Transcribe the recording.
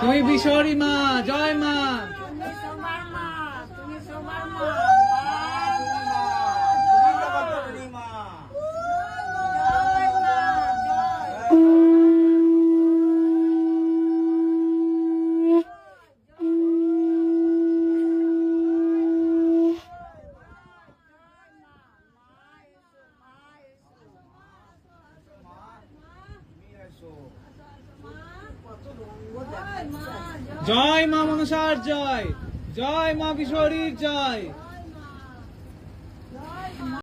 তুমি বিশ্বরী মা, জয় মা। জয় মা মনসার জয়, জয় মা বিশ্বরীর জয়।